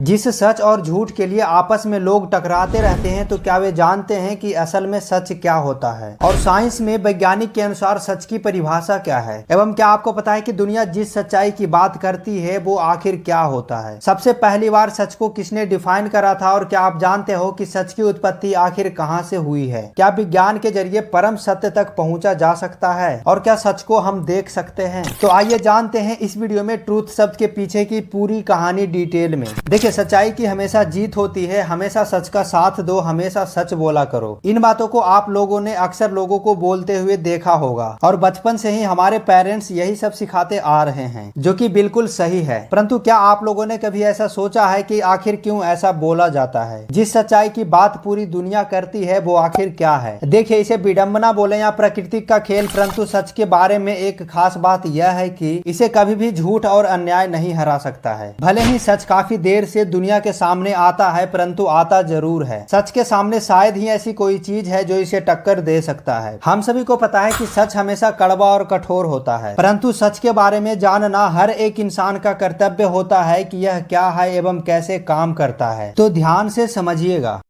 जिस सच और झूठ के लिए आपस में लोग टकराते रहते हैं, तो क्या वे जानते हैं कि असल में सच क्या होता है? और साइंस में वैज्ञानिक के अनुसार सच की परिभाषा क्या है? एवं क्या आपको पता है कि दुनिया जिस सच्चाई की बात करती है वो आखिर क्या होता है? सबसे पहली बार सच को किसने डिफाइन करा था? और क्या आप जानते हो कि सच की उत्पत्ति आखिर कहां से हुई है? क्या विज्ञान के जरिए परम सत्य तक पहुंचा जा सकता है? और क्या सच को हम देख सकते हैं? तो आइए जानते हैं इस वीडियो में ट्रूथ शब्द के पीछे की पूरी कहानी डिटेल में। देखिए, सच्चाई की हमेशा जीत होती है, हमेशा सच का साथ दो, हमेशा सच बोला करो। इन बातों को आप लोगों ने अक्सर लोगों को बोलते हुए देखा होगा और बचपन से ही हमारे पेरेंट्स यही सब सिखाते आ रहे हैं, जो कि बिल्कुल सही है। परंतु क्या आप लोगों ने कभी ऐसा सोचा है कि आखिर क्यों ऐसा बोला जाता है? जिस सच्चाई की बात पूरी दुनिया करती है वो आखिर क्या है? देखिए, इसे विडंबना बोले या प्रकृति का खेल, परंतु सच के बारे में एक खास बात यह है कि इसे कभी भी झूठ और अन्याय नहीं हरा सकता है। भले ही सच काफी देर से दुनिया के सामने आता है, परंतु आता जरूर है। सच के सामने शायद ही ऐसी कोई चीज है जो इसे टक्कर दे सकता है। हम सभी को पता है कि सच हमेशा कड़वा और कठोर होता है, परंतु सच के बारे में जानना हर एक इंसान का कर्तव्य होता है कि यह क्या है एवं कैसे काम करता है। तो ध्यान से समझिएगा।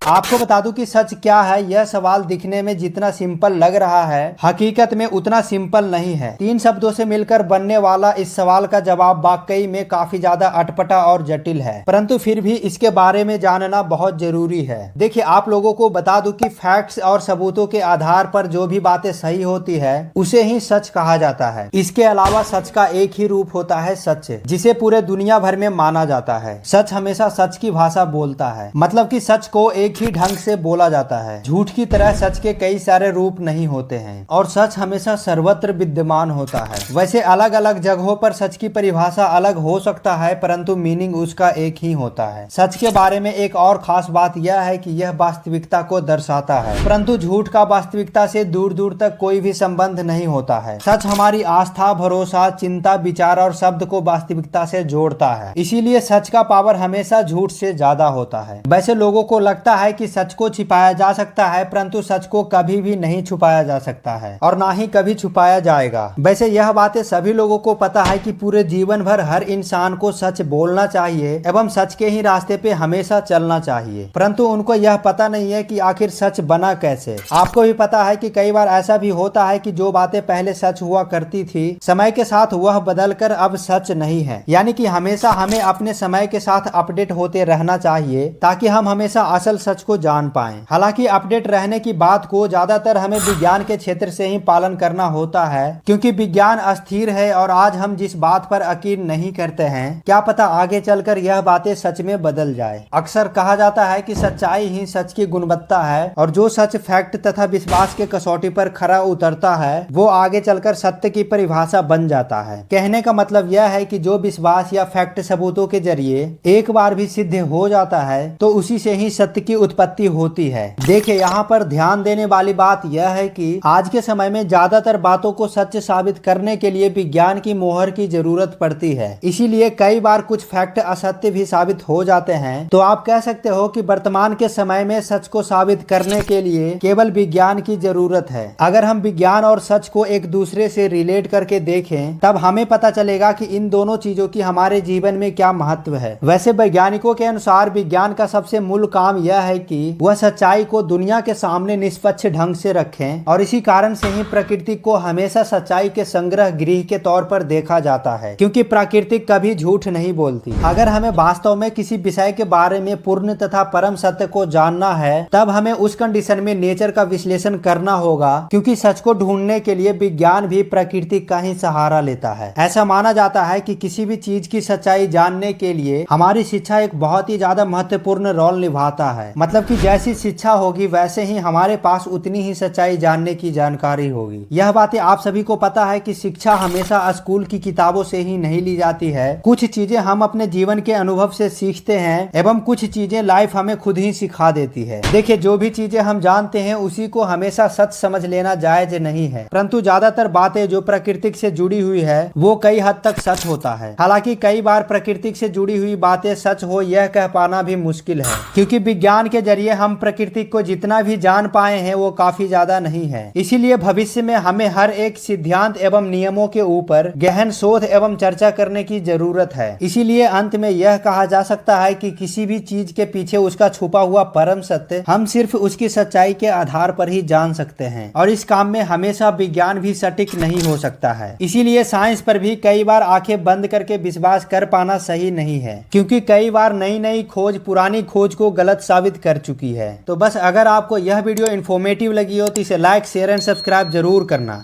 आपको बता दूं कि सच क्या है। यह सवाल दिखने में जितना सिंपल लग रहा है, हकीकत में उतना सिंपल नहीं है। 3 शब्दों से मिलकर बनने वाला इस सवाल का जवाब वाकई में काफी ज्यादा अटपटा और जटिल है, परंतु फिर भी इसके बारे में जानना बहुत जरूरी है। देखिए, आप लोगों को बता दूं कि फैक्ट्स और सबूतों के आधार पर जो भी बातें सही होती है उसे ही सच कहा जाता है। इसके अलावा सच का एक ही रूप होता है सच, जिसे पूरे दुनिया भर में माना जाता है। सच हमेशा सच की भाषा बोलता है, मतलब कि सच को एक ही ढंग से बोला जाता है। झूठ की तरह सच के कई सारे रूप नहीं होते हैं और सच हमेशा सर्वत्र विद्यमान होता है। वैसे अलग अलग जगहों पर सच की परिभाषा अलग हो सकता है, परंतु मीनिंग उसका एक ही होता है। सच के बारे में एक और खास बात यह है कि यह वास्तविकता को दर्शाता है, परंतु झूठ का वास्तविकता से दूर दूर तक कोई भी संबंध नहीं होता है। सच हमारी आस्था, भरोसा, चिंता, विचार और शब्द को वास्तविकता से जोड़ता है। इसीलिए सच का पावर हमेशा झूठ से ज्यादा होता है। वैसे लोगों को लगता है कि सच को छिपाया जा सकता है, परंतु सच को कभी भी नहीं छुपाया जा सकता है और ना ही कभी छुपाया जाएगा। वैसे यह बातें सभी लोगों को पता है कि पूरे जीवन भर हर इंसान को सच बोलना चाहिए एवं सच के ही रास्ते पे हमेशा चलना चाहिए, परंतु उनको यह पता नहीं है कि आखिर सच बना कैसे। आपको भी पता है कि कई बार ऐसा भी होता है कि जो बातें पहले सच हुआ करती थी, समय के साथ वह बदलकर अब सच नहीं है। यानी कि हमेशा हमें अपने समय के साथ अपडेट होते रहना चाहिए ताकि हम हमेशा असल सच को जान पाएं। हालांकि अपडेट रहने की बात को ज्यादातर हमें विज्ञान के क्षेत्र से ही पालन करना होता है, क्योंकि विज्ञान अस्थिर है और आज हम जिस बात पर यकीन नहीं करते हैं, क्या पता आगे चलकर यह बातें सच में बदल जाए। अक्सर कहा जाता है कि सच्चाई ही सच की गुणवत्ता है और जो सच फैक्ट तथा विश्वास के कसौटी पर खरा उतरता है वो आगे चलकर सत्य की परिभाषा बन जाता है। कहने का मतलब यह है कि जो विश्वास या फैक्ट सबूतों के जरिए एक बार भी सिद्ध हो जाता है तो उसी से ही सत्य की उत्पत्ति होती है। देखिए, यहाँ पर ध्यान देने वाली बात यह है कि आज के समय में ज्यादातर बातों को सच साबित करने के लिए विज्ञान की मोहर की जरूरत पड़ती है। इसीलिए कई बार कुछ फैक्ट असत्य भी साबित हो जाते हैं। तो आप कह सकते हो कि वर्तमान के समय में सच को साबित करने के लिए केवल विज्ञान की जरूरत है। अगर हम विज्ञान और सच को एक दूसरे से रिलेट करके देखें, तब हमें पता चलेगा कि इन दोनों चीजों की हमारे जीवन में क्या महत्व है। वैसे वैज्ञानिकों के अनुसार विज्ञान का सबसे मूल काम यह है कि वह सच्चाई को दुनिया के सामने निष्पक्ष ढंग से रखें और इसी कारण से ही प्रकृति को हमेशा सच्चाई के संग्रह गृह के तौर पर देखा जाता है, क्योंकि प्रकृति कभी झूठ नहीं बोलती। अगर हमें वास्तव में किसी विषय के बारे में पूर्ण तथा परम सत्य को जानना है, तब हमें उस कंडीशन में नेचर का विश्लेषण करना होगा, क्योंकि सच को ढूंढने के लिए विज्ञान भी प्रकृति का ही सहारा लेता है। ऐसा माना जाता है कि किसी भी चीज की सच्चाई जानने के लिए हमारी शिक्षा एक बहुत ही ज्यादा महत्वपूर्ण रोल निभाता है। मतलब कि जैसी शिक्षा होगी वैसे ही हमारे पास उतनी ही सच्चाई जानने की जानकारी होगी। यह बातें आप सभी को पता है कि शिक्षा हमेशा स्कूल की किताबों से ही नहीं ली जाती है। कुछ चीजें हम अपने जीवन के अनुभव से सीखते हैं एवं कुछ चीजें लाइफ हमें खुद ही सिखा देती है। देखिए, जो भी चीजें हम जानते हैं उसी को हमेशा सच समझ लेना जायज नहीं है, परंतु ज्यादातर बातें जो प्रकृति से जुड़ी हुई है वो कई हद तक सच होता है। हालांकि कई बार प्रकृति से जुड़ी हुई बातें सच हो यह कह पाना भी मुश्किल है, क्योंकि विज्ञान के जरिए हम प्रकृति को जितना भी जान पाए हैं वो काफी ज्यादा नहीं है। इसीलिए भविष्य में हमें हर एक सिद्धांत एवं नियमों के ऊपर गहन शोध एवं चर्चा करने की जरूरत है। इसीलिए अंत में यह कहा जा सकता है कि किसी भी चीज के पीछे उसका छुपा हुआ परम सत्य हम सिर्फ उसकी सच्चाई के आधार पर ही जान सकते हैं, और इस काम में हमेशा विज्ञान भी सटीक नहीं हो सकता है। इसीलिए साइंस पर भी कई बार आंखें बंद करके विश्वास कर पाना सही नहीं है, क्योंकि कई बार नई नई खोज पुरानी खोज को गलत साबित कर चुकी है। तो बस अगर आपको यह वीडियो इन्फॉर्मेटिव लगी हो तो इसे लाइक, शेयर एंड सब्सक्राइब जरूर करना।